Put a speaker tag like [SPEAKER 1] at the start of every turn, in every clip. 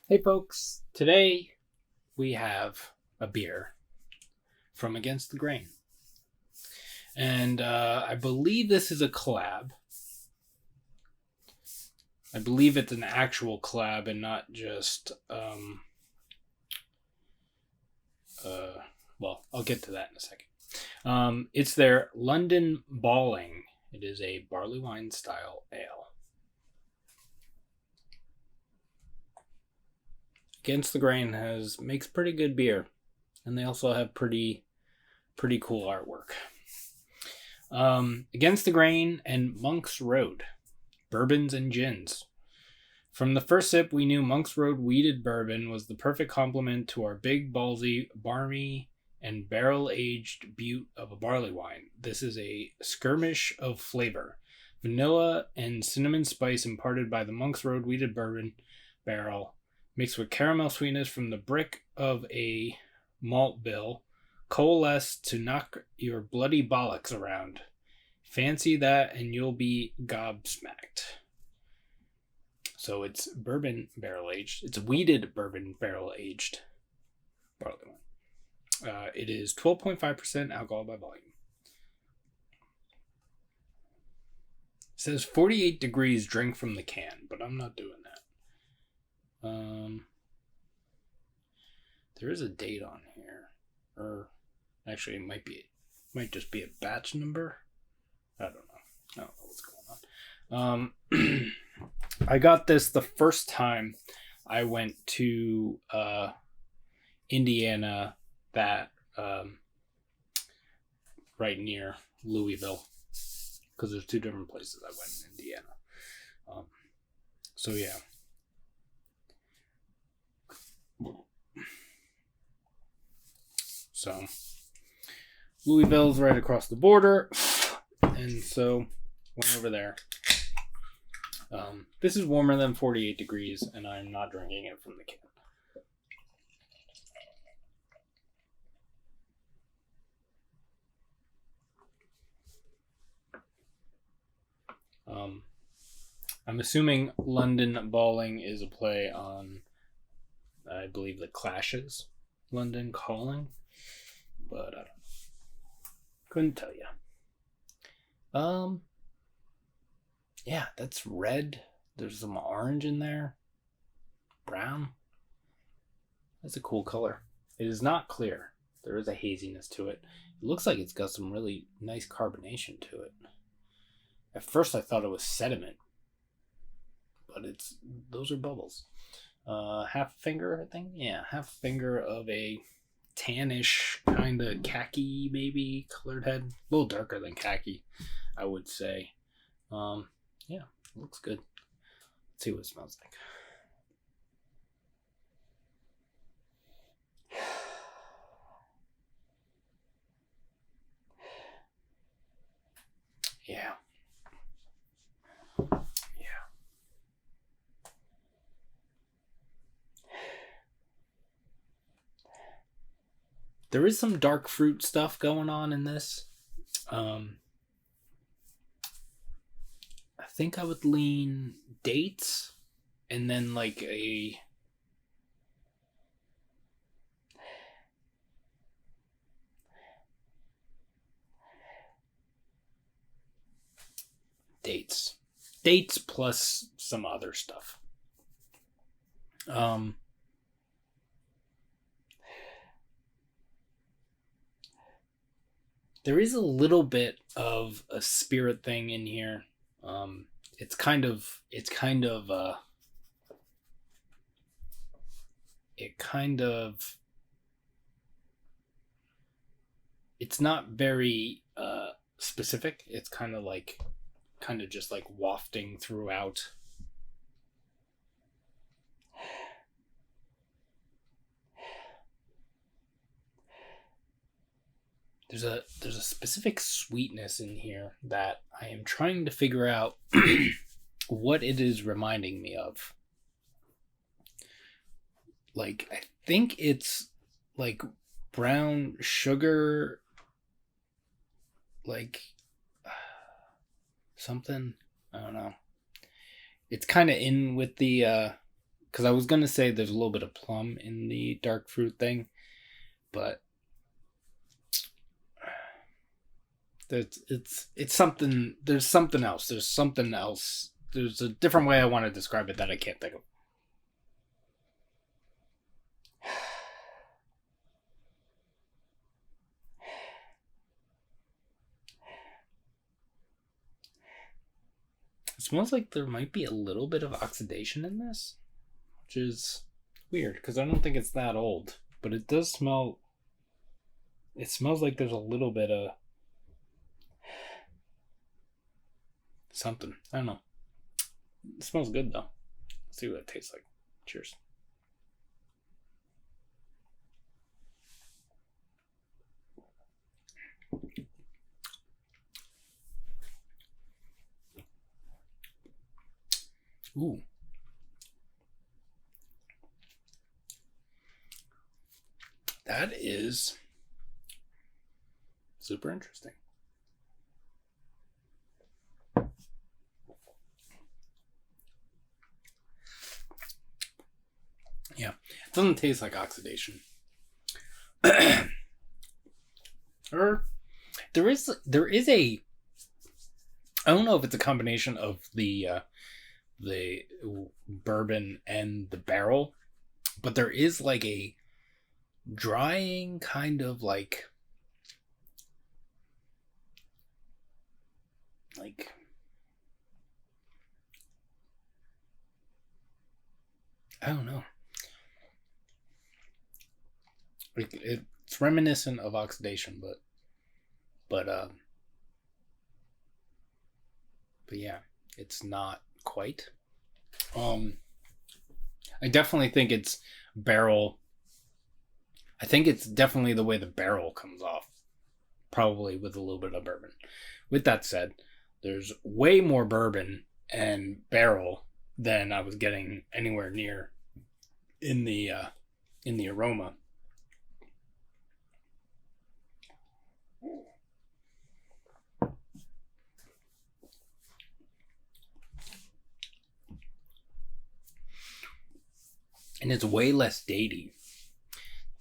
[SPEAKER 1] Hey folks, today we have a beer from Against the Grain. And I believe this is a collab. I believe it's an actual collab and not just, well, I'll get to that in a second. It's their London Balling. It is a Barleywine style ale. Against the Grain makes pretty good beer, and they also have pretty cool artwork. Against the Grain and Monk's Road, bourbons and gins. From the first sip, we knew Monk's Road Wheated Bourbon was the perfect complement to our big, ballsy, barmy, and barrel-aged butte of a barley wine. This is a skirmish of flavor. Vanilla and cinnamon spice imparted by the Monk's Road Wheated Bourbon barrel, mixed with caramel sweetness from the brick of a malt bill, coalesce to knock your bloody bollocks around. Fancy that and you'll be gobsmacked. So it's bourbon barrel aged. It's wheated bourbon barrel aged barley wine. It is 12.5% alcohol by volume. It says 48 degrees drink from the can, but I'm not doing that. There is a date on here. Or actually it might just be a batch number. I don't know what's going on. I got this the first time I went to Indiana, that right near Louisville, because there's two different places I went in Indiana. So yeah. So Louisville's right across the border, and so went over there. This is warmer than 48 degrees, and I'm not drinking it from the can. I'm assuming London Balling is a play on, I believe, the Clash's London Calling, but I don't know. Couldn't tell you. Yeah, that's red. There's some orange in there. Brown. That's a cool color. It is not clear. There is a haziness to it. It looks like it's got some really nice carbonation to it. At first I thought it was sediment, but those are bubbles. Half a finger, I think. Yeah, half a finger of a tannish kind of khaki, maybe colored head. A little darker than khaki, I would say. Yeah, it looks good. Let's see what it smells like. Yeah. There is some dark fruit stuff going on in this. I think I would lean dates and then like a dates plus some other stuff. There is a little bit of a spirit thing in here. It's not very specific. It's kind of just like wafting throughout. There's a specific sweetness in here that I am trying to figure out what it is reminding me of. Like, I think it's like brown sugar, like something. I don't know. It's kind of in with the because I was gonna say there's a little bit of plum in the dark fruit thing, but it's something. There's something else. There's something else. There's a different way I want to describe it that I can't think of. It smells like there might be a little bit of oxidation in this, which is weird because I don't think it's that old, but it does smell. It smells like there's a little bit of something. I don't know. It smells good though. Let's see what it tastes like. Cheers. Ooh. That is super interesting. Yeah, it doesn't taste like oxidation. Or there is a, I don't know if it's a combination of the bourbon and the barrel, but there is like a drying kind of like I don't know. It's reminiscent of oxidation, but yeah, it's not quite. I definitely think it's barrel. I think it's definitely the way the barrel comes off, probably with a little bit of bourbon. With that said, there's way more bourbon and barrel than I was getting anywhere near in the aroma. And it's way less datey.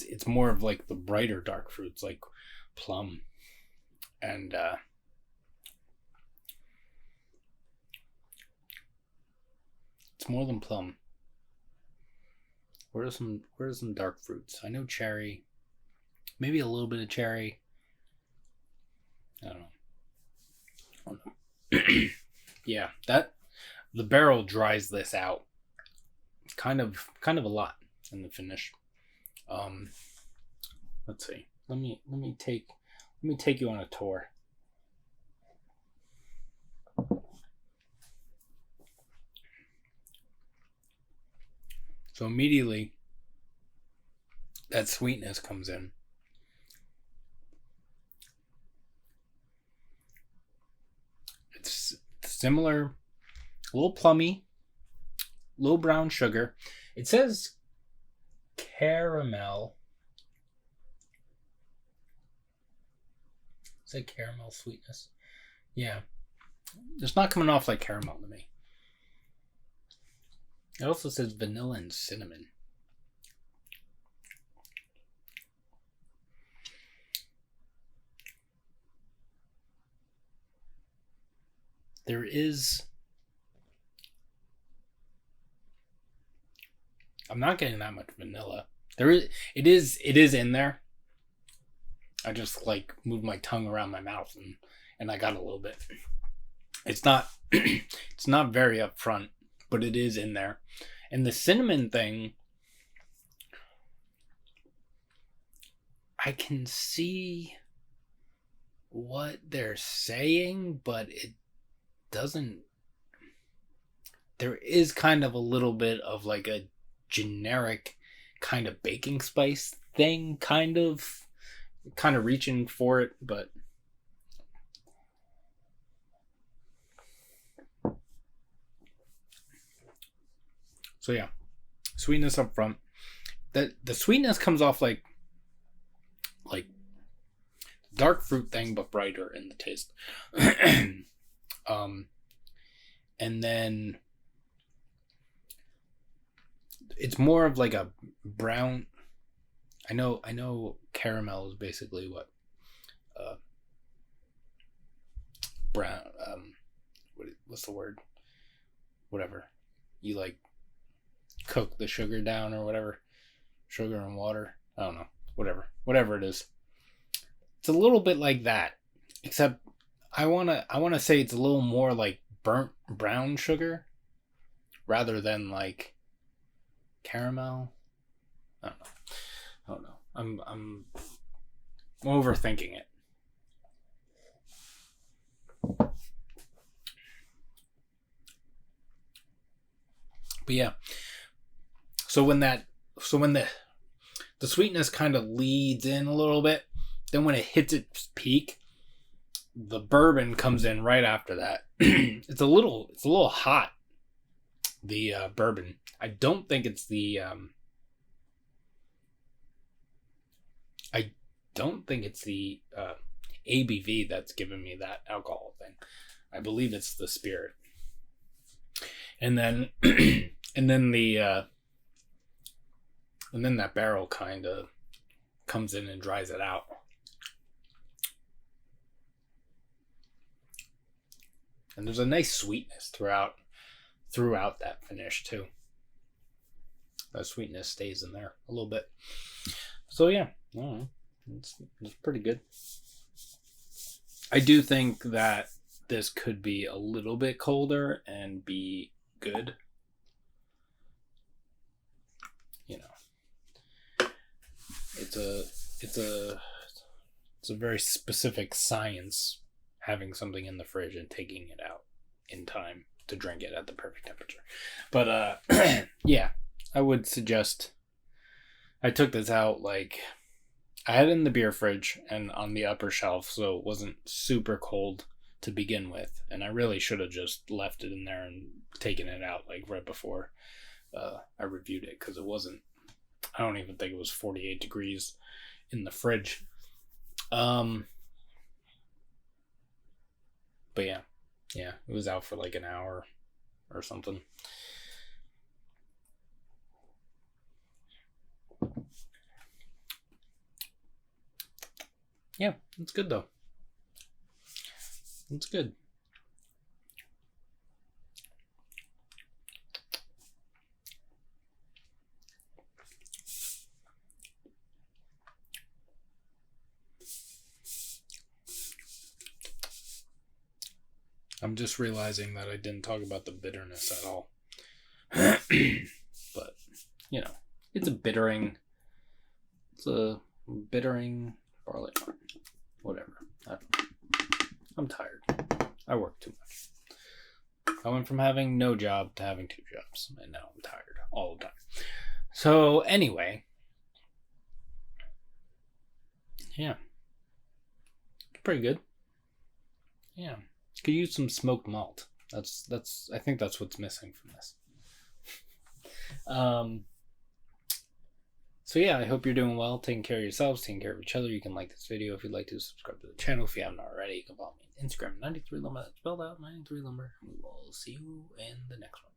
[SPEAKER 1] It's more of like the brighter dark fruits, like plum and it's more than plum. Where are some dark fruits? I know cherry, maybe a little bit of cherry. I don't know. Yeah, that the barrel dries this out kind of a lot in the finish. Let's see. Let me take you on a tour. So immediately that sweetness comes in. It's similar, a little plummy, a little brown sugar. It says caramel. Is that caramel sweetness? Yeah. It's not coming off like caramel to me. It also says vanilla and cinnamon. There is... I'm not getting that much vanilla. It is in there. I just like moved my tongue around my mouth and I got a little bit. It's not it's not very upfront, but it is in there. And the cinnamon thing, I can see what they're saying, but it doesn't. There is kind of a little bit of like a generic kind of baking spice thing, kind of reaching for it, but so yeah, sweetness up front. The sweetness comes off like dark fruit thing, but brighter in the taste. And then it's more of like a brown. I know caramel is basically what brown what's the word? Whatever. You like cook the sugar down or whatever. Sugar and water. I don't know. Whatever it is. It's a little bit like that. Except I wanna say it's a little more like burnt brown sugar rather than like caramel. I don't know. I'm overthinking it. But yeah. So when the sweetness kind of leads in a little bit, then when it hits its peak, the bourbon comes in right after that. It's a little hot. The bourbon. I don't think it's the ABV that's giving me that alcohol thing. I believe it's the spirit. And then and then that barrel kind of comes in and dries it out. And there's a nice sweetness throughout that finish too. That sweetness stays in there a little bit. So yeah, I don't know. It's pretty good. I do think that this could be a little bit colder and be good. You know, it's a very specific science having something in the fridge and taking it out in time to drink it at the perfect temperature. But yeah, I would suggest. I took this out like I had it in the beer fridge and on the upper shelf, so it wasn't super cold to begin with, and I really should have just left it in there and taken it out like right before I reviewed it, because it wasn't. I don't even think it was 48 degrees in the fridge. But yeah, it was out for like an hour or something. Yeah, it's good though. It's good. I'm just realizing that I didn't talk about the bitterness at all. But, you know, it's a bittering barley wine. Whatever. I'm tired. I work too much. I went from having no job to having 2 jobs, and now I'm tired all the time. So, anyway. Yeah. Pretty good. Yeah. Could use some smoked malt. That's I think that's what's missing from this. So yeah, I hope you're doing well, taking care of yourselves, taking care of each other. You can like this video if you'd like to, subscribe to the channel if you haven't already. You can follow me on Instagram, 93lumber, that's spelled out 93lumber. We will see you in the next one.